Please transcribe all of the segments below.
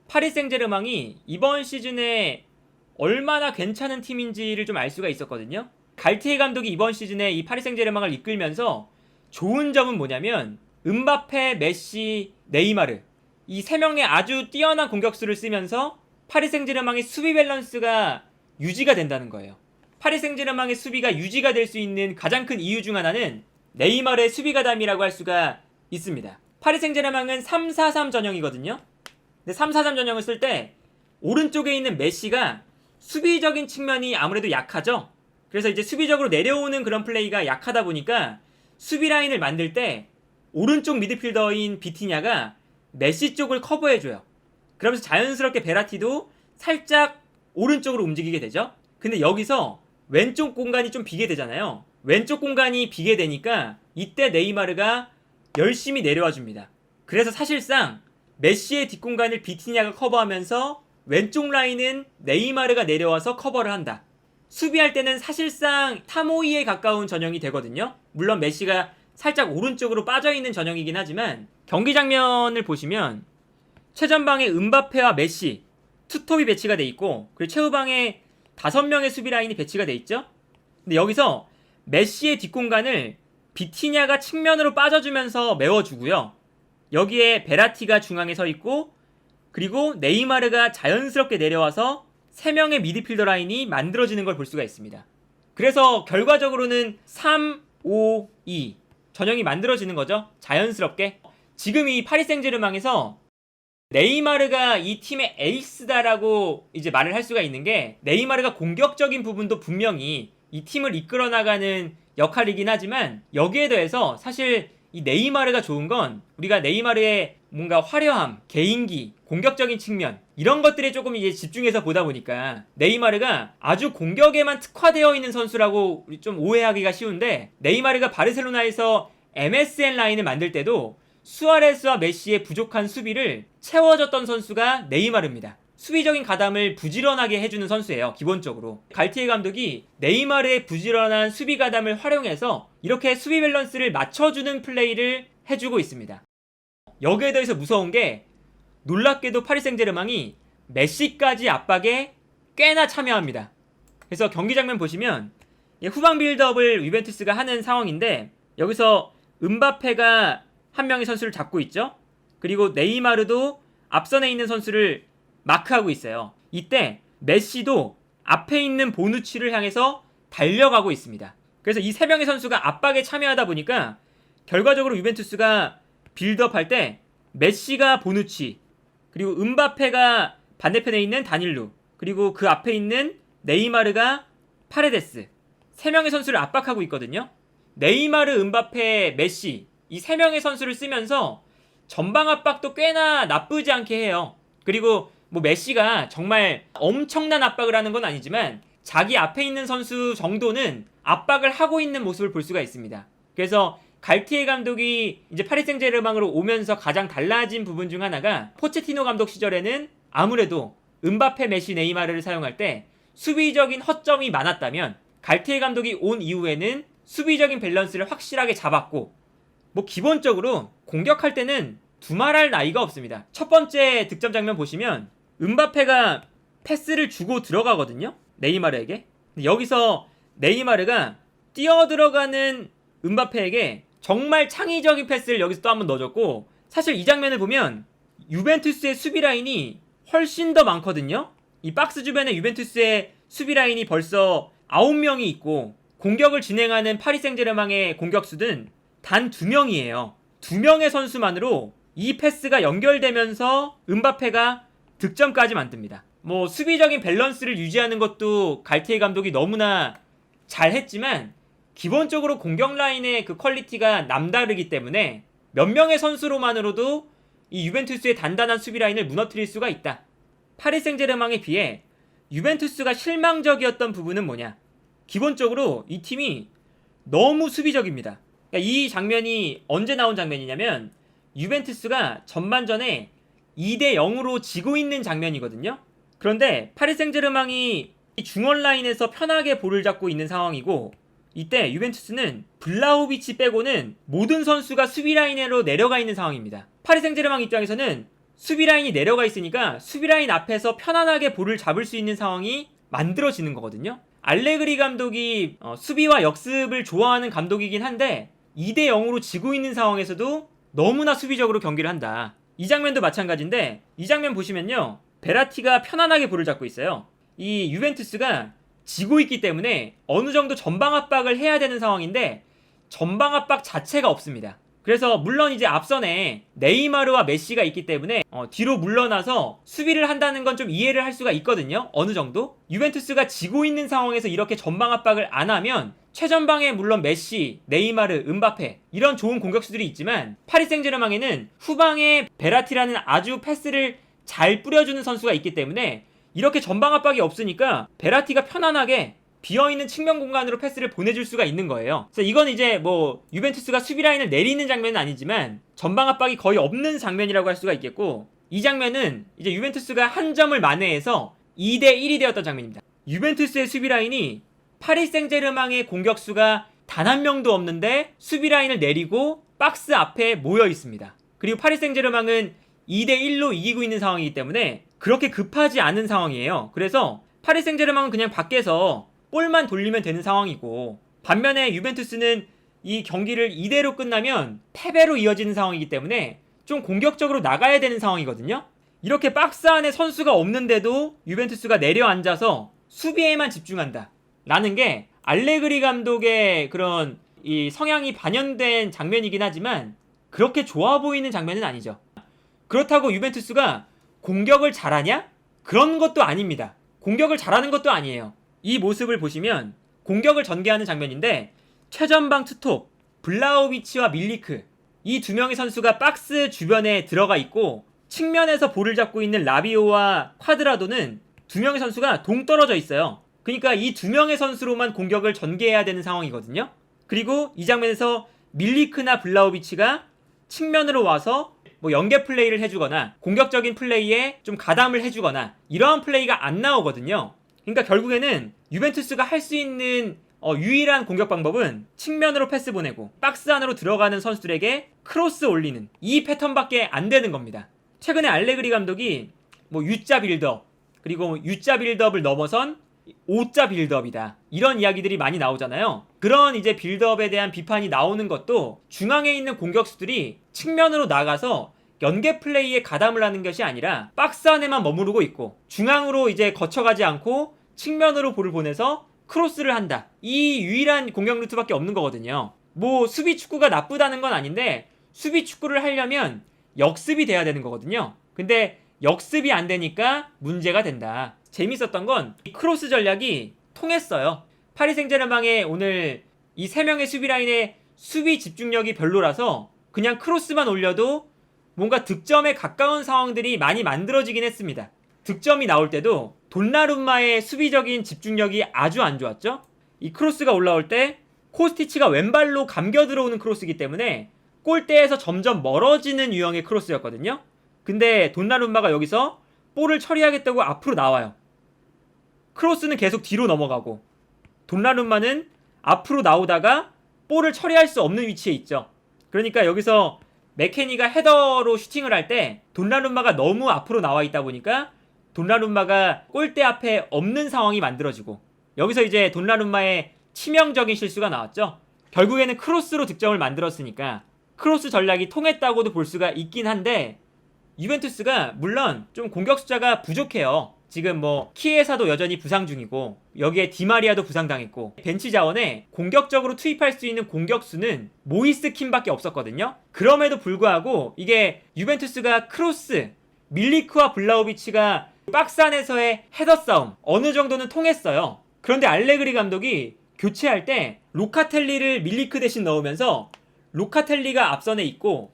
파리 생제르맹이 이번 시즌에 얼마나 괜찮은 팀인지를 좀 알 수가 있었거든요. 갈티에 감독이 이번 시즌에 이 파리 생제르맹을 이끌면서 좋은 점은 뭐냐면 음바페, 메시, 네이마르 이 세 명의 아주 뛰어난 공격수를 쓰면서 파리 생제르맹의 수비 밸런스가 유지가 된다는 거예요. 파리 생제르맹의 수비가 유지가 될 수 있는 가장 큰 이유 중 하나는 네이마르의 수비 가담이라고 할 수가 있습니다. 파리 생제르맹은 3-4-3 전형이거든요. 근데 3-4-3 전형을 쓸 때 오른쪽에 있는 메시가 수비적인 측면이 아무래도 약하죠. 그래서 이제 수비적으로 내려오는 그런 플레이가 약하다 보니까 수비 라인을 만들 때 오른쪽 미드필더인 비티냐가 메시 쪽을 커버해줘요. 그러면서 자연스럽게 베라티도 살짝 오른쪽으로 움직이게 되죠. 근데 여기서 왼쪽 공간이 좀 비게 되잖아요. 왼쪽 공간이 비게 되니까 이때 네이마르가 열심히 내려와 줍니다. 그래서 사실상 메시의 뒷공간을 비티냐가 커버하면서 왼쪽 라인은 네이마르가 내려와서 커버를 한다. 수비할 때는 사실상 타모이에 가까운 전형이 되거든요. 물론 메시가 살짝 오른쪽으로 빠져있는 전형이긴 하지만 경기 장면을 보시면 최전방에 음바페와 메시 투톱이 배치가 돼 있고 그리고 최후방에 5명의 수비 라인이 배치가 돼 있죠. 근데 여기서 메시의 뒷공간을 비티냐가 측면으로 빠져주면서 메워주고요. 여기에 베라티가 중앙에 서 있고 그리고 네이마르가 자연스럽게 내려와서 3명의 미드필더 라인이 만들어지는 걸 볼 수가 있습니다. 그래서 결과적으로는 3-5-2 전형이 만들어지는 거죠. 자연스럽게. 지금 이 파리 생제르맹에서 네이마르가 이 팀의 에이스다라고 이제 말을 할 수가 있는 게 네이마르가 공격적인 부분도 분명히 이 팀을 이끌어 나가는 역할이긴 하지만 여기에 더해서 사실 이 네이마르가 좋은 건 우리가 네이마르의 뭔가 화려함, 개인기, 공격적인 측면 이런 것들에 조금 이제 집중해서 보다 보니까 네이마르가 아주 공격에만 특화되어 있는 선수라고 좀 오해하기가 쉬운데 네이마르가 바르셀로나에서 MSN 라인을 만들 때도 수아레스와 메시의 부족한 수비를 채워줬던 선수가 네이마르입니다. 수비적인 가담을 부지런하게 해주는 선수예요. 기본적으로 갈티에 감독이 네이마르의 부지런한 수비 가담을 활용해서 이렇게 수비 밸런스를 맞춰주는 플레이를 해주고 있습니다. 여기에 대해서 무서운 게 놀랍게도 파리 생제르맹이 메시까지 압박에 꽤나 참여합니다. 그래서 경기 장면 보시면 후방 빌드업을 유벤투스가 하는 상황인데 여기서 음바페가 한 명의 선수를 잡고 있죠. 그리고 네이마르도 앞선에 있는 선수를 마크하고 있어요. 이때 메시도 앞에 있는 보누치를 향해서 달려가고 있습니다. 그래서 이 세 명의 선수가 압박에 참여하다 보니까 결과적으로 유벤투스가 빌드업할 때 메시가 보누치 그리고 음바페가 반대편에 있는 다닐루 그리고 그 앞에 있는 네이마르가 파레데스 3명의 선수를 압박하고 있거든요. 네이마르, 음바페, 메시 이 3명의 선수를 쓰면서 전방 압박도 꽤나 나쁘지 않게 해요. 그리고 뭐 메시가 정말 엄청난 압박을 하는 건 아니지만 자기 앞에 있는 선수 정도는 압박을 하고 있는 모습을 볼 수가 있습니다. 그래서 갈티에 감독이 이제 파리 생제르맹으로 오면서 가장 달라진 부분 중 하나가 포체티노 감독 시절에는 아무래도 음바페, 메시, 네이마르를 사용할 때 수비적인 허점이 많았다면 갈티에 감독이 온 이후에는 수비적인 밸런스를 확실하게 잡았고 뭐 기본적으로 공격할 때는 두말할 나위가 없습니다. 첫 번째 득점 장면 보시면 음바페가 패스를 주고 들어가거든요. 네이마르에게. 여기서 네이마르가 뛰어 들어가는 음바페에게 정말 창의적인 패스를 여기서 또 한번 넣어줬고 사실 이 장면을 보면 유벤투스의 수비 라인이 훨씬 더 많거든요. 이 박스 주변에 유벤투스의 수비 라인이 벌써 9명이 있고 공격을 진행하는 파리 생제르맹의 공격수는 단 2명이에요. 2명의 선수만으로 이 패스가 연결되면서 음바페가 득점까지 만듭니다. 뭐 수비적인 밸런스를 유지하는 것도 갈티에 감독이 너무나 잘했지만 기본적으로 공격 라인의 그 퀄리티가 남다르기 때문에 몇 명의 선수로만으로도 이 유벤투스의 단단한 수비 라인을 무너뜨릴 수가 있다. 파리 생제르맹에 비해 유벤투스가 실망적이었던 부분은 뭐냐? 기본적으로 이 팀이 너무 수비적입니다. 그러니까 이 장면이 언제 나온 장면이냐면 유벤투스가 전반전에 2-0으로 지고 있는 장면이거든요. 그런데 파리 생제르맹이 중원 라인에서 편하게 볼을 잡고 있는 상황이고 이때 유벤투스는 블라호비치 빼고는 모든 선수가 수비 라인으로 내려가 있는 상황입니다. 파리 생제르맹 입장에서는 수비 라인이 내려가 있으니까 수비 라인 앞에서 편안하게 볼을 잡을 수 있는 상황이 만들어지는 거거든요. 알레그리 감독이 수비와 역습을 좋아하는 감독이긴 한데 2대 0으로 지고 있는 상황에서도 너무나 수비적으로 경기를 한다. 이 장면도 마찬가지인데, 이 장면 보시면요, 베라티가 편안하게 볼을 잡고 있어요. 이 유벤투스가 지고 있기 때문에 어느 정도 전방 압박을 해야 되는 상황인데 전방 압박 자체가 없습니다. 그래서 물론 이제 앞선에 네이마르와 메시가 있기 때문에 뒤로 물러나서 수비를 한다는 건 좀 이해를 할 수가 있거든요. 어느 정도. 유벤투스가 지고 있는 상황에서 이렇게 전방 압박을 안 하면 최전방에 물론 메시, 네이마르, 음바페 이런 좋은 공격수들이 있지만 파리 생제르맹에는 후방에 베라티라는 아주 패스를 잘 뿌려주는 선수가 있기 때문에 이렇게 전방 압박이 없으니까 베라티가 편안하게 비어있는 측면 공간으로 패스를 보내줄 수가 있는 거예요. 그래서 이건 이제 뭐 유벤투스가 수비 라인을 내리는 장면은 아니지만 전방 압박이 거의 없는 장면이라고 할 수가 있겠고, 이 장면은 이제 유벤투스가 한 점을 만회해서 2대 1이 되었던 장면입니다. 유벤투스의 수비 라인이 파리 생제르맹의 공격수가 단 한 명도 없는데 수비 라인을 내리고 박스 앞에 모여 있습니다. 그리고 파리 생제르맹은 2대 1로 이기고 있는 상황이기 때문에 그렇게 급하지 않은 상황이에요. 그래서 파리 생제르맹은 그냥 밖에서 볼만 돌리면 되는 상황이고, 반면에 유벤투스는 이 경기를 이대로 끝나면 패배로 이어지는 상황이기 때문에 좀 공격적으로 나가야 되는 상황이거든요. 이렇게 박스 안에 선수가 없는데도 유벤투스가 내려앉아서 수비에만 집중한다 라는 게 알레그리 감독의 그런 이 성향이 반영된 장면이긴 하지만 그렇게 좋아 보이는 장면은 아니죠. 그렇다고 유벤투스가 공격을 잘하냐? 그런 것도 아닙니다. 공격을 잘하는 것도 아니에요. 이 모습을 보시면 공격을 전개하는 장면인데, 최전방 투톱 블라우비치와 밀리크, 이 두 명의 선수가 박스 주변에 들어가 있고 측면에서 볼을 잡고 있는 라비오와 콰드라도는 두 명의 선수가 동떨어져 있어요. 그러니까 이 두 명의 선수로만 공격을 전개해야 되는 상황이거든요. 그리고 이 장면에서 밀리크나 블라우비치가 측면으로 와서 뭐 연계 플레이를 해주거나 공격적인 플레이에 좀 가담을 해주거나 이러한 플레이가 안 나오거든요. 그러니까 결국에는 유벤투스가 할 수 있는 유일한 공격 방법은 측면으로 패스 보내고 박스 안으로 들어가는 선수들에게 크로스 올리는 이 패턴밖에 안 되는 겁니다. 최근에 알레그리 감독이 뭐 U자 빌드업, 그리고 U자 빌드업을 넘어선 O자 빌드업이다, 이런 이야기들이 많이 나오잖아요. 그런 이제 빌드업에 대한 비판이 나오는 것도 중앙에 있는 공격수들이 측면으로 나가서 연계 플레이에 가담을 하는 것이 아니라 박스 안에만 머무르고 있고 중앙으로 이제 거쳐가지 않고 측면으로 볼을 보내서 크로스를 한다, 이 유일한 공격 루트밖에 없는 거거든요. 뭐 수비 축구가 나쁘다는 건 아닌데 수비 축구를 하려면 역습이 돼야 되는 거거든요. 근데 역습이 안 되니까 문제가 된다. 재밌었던 건 이 크로스 전략이 통했어요. 파리 생제르맹의 오늘 이 세 명의 수비 라인의 수비 집중력이 별로라서 그냥 크로스만 올려도 뭔가 득점에 가까운 상황들이 많이 만들어지긴 했습니다. 득점이 나올 때도 돈나룸마의 수비적인 집중력이 아주 안 좋았죠. 이 크로스가 올라올 때 코스티치가 왼발로 감겨 들어오는 크로스이기 때문에 골대에서 점점 멀어지는 유형의 크로스였거든요. 근데 돈나룸마가 여기서 볼을 처리하겠다고 앞으로 나와요. 크로스는 계속 뒤로 넘어가고 돈나룸마는 앞으로 나오다가 볼을 처리할 수 없는 위치에 있죠. 그러니까 여기서 맥케니가 헤더로 슈팅을 할 때 돈나룸마가 너무 앞으로 나와 있다 보니까 돈나룸마가 골대 앞에 없는 상황이 만들어지고, 여기서 이제 돈나룸마의 치명적인 실수가 나왔죠. 결국에는 크로스로 득점을 만들었으니까 크로스 전략이 통했다고도 볼 수가 있긴 한데, 유벤투스가 물론 좀 공격 숫자가 부족해요. 지금 뭐 키에사도 여전히 부상 중이고 여기에 디마리아도 부상당했고 벤치 자원에 공격적으로 투입할 수 있는 공격수는 모이스 킴밖에 없었거든요. 그럼에도 불구하고 이게 유벤투스가 크로스, 밀리크와 블라우비치가 박스 안에서의 헤더 싸움 어느 정도는 통했어요. 그런데 알레그리 감독이 교체할 때 로카텔리를 밀리크 대신 넣으면서 로카텔리가 앞선에 있고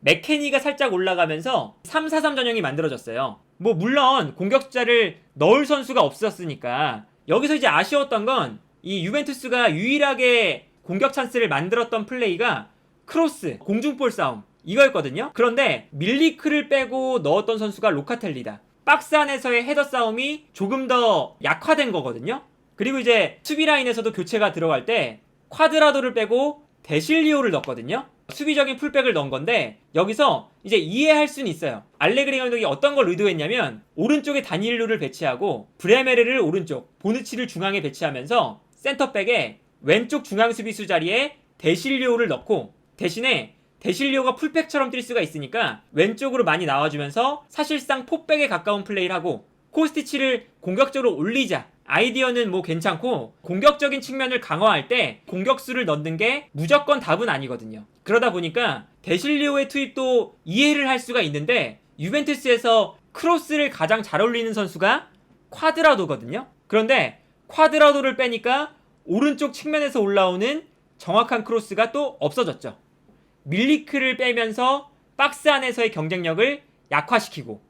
맥케니가 살짝 올라가면서 3-4-3 전형이 만들어졌어요. 뭐 물론 공격 숫자를 넣을 선수가 없었으니까. 여기서 이제 아쉬웠던 건 이 유벤투스가 유일하게 공격 찬스를 만들었던 플레이가 크로스, 공중볼 싸움 이거였거든요. 그런데 밀리크를 빼고 넣었던 선수가 로카텔리다. 박스 안에서의 헤더 싸움이 조금 더 약화된 거거든요. 그리고 이제 수비 라인에서도 교체가 들어갈 때 콰드라도를 빼고 데실리오를 넣었거든요. 수비적인 풀백을 넣은 건데 여기서 이제 이해할 수는 있어요. 알레그리 감독이 어떤 걸 의도했냐면 오른쪽에 다니엘로를 배치하고 브레메르를 오른쪽, 보누치를 중앙에 배치하면서 센터백에 왼쪽 중앙 수비수 자리에 데실리오를 넣고 대신에 데실리오가 풀백처럼 뛸 수가 있으니까 왼쪽으로 많이 나와주면서 사실상 포백에 가까운 플레이를 하고 코스티치를 공격적으로 올리자. 아이디어는 뭐 괜찮고 공격적인 측면을 강화할 때 공격수를 넣는 게 무조건 답은 아니거든요. 그러다 보니까 데실리오의 투입도 이해를 할 수가 있는데 유벤투스에서 크로스를 가장 잘 올리는 선수가 콰드라도거든요. 그런데 콰드라도를 빼니까 오른쪽 측면에서 올라오는 정확한 크로스가 또 없어졌죠. 밀리크를 빼면서 박스 안에서의 경쟁력을 약화시키고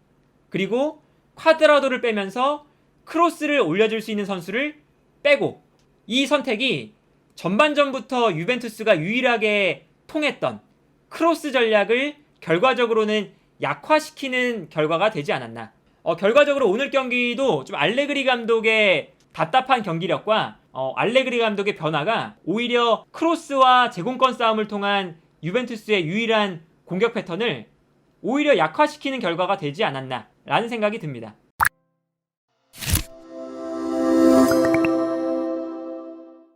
그리고 콰드라도를 빼면서 크로스를 올려줄 수 있는 선수를 빼고 이 선택이 전반전부터 유벤투스가 유일하게 통했던 크로스 전략을 결과적으로는 약화시키는 결과가 되지 않았나. 결과적으로 오늘 경기도 좀 알레그리 감독의 답답한 경기력과 알레그리 감독의 변화가 오히려 크로스와 제공권 싸움을 통한 유벤투스의 유일한 공격 패턴을 오히려 약화시키는 결과가 되지 않았나 라는 생각이 듭니다.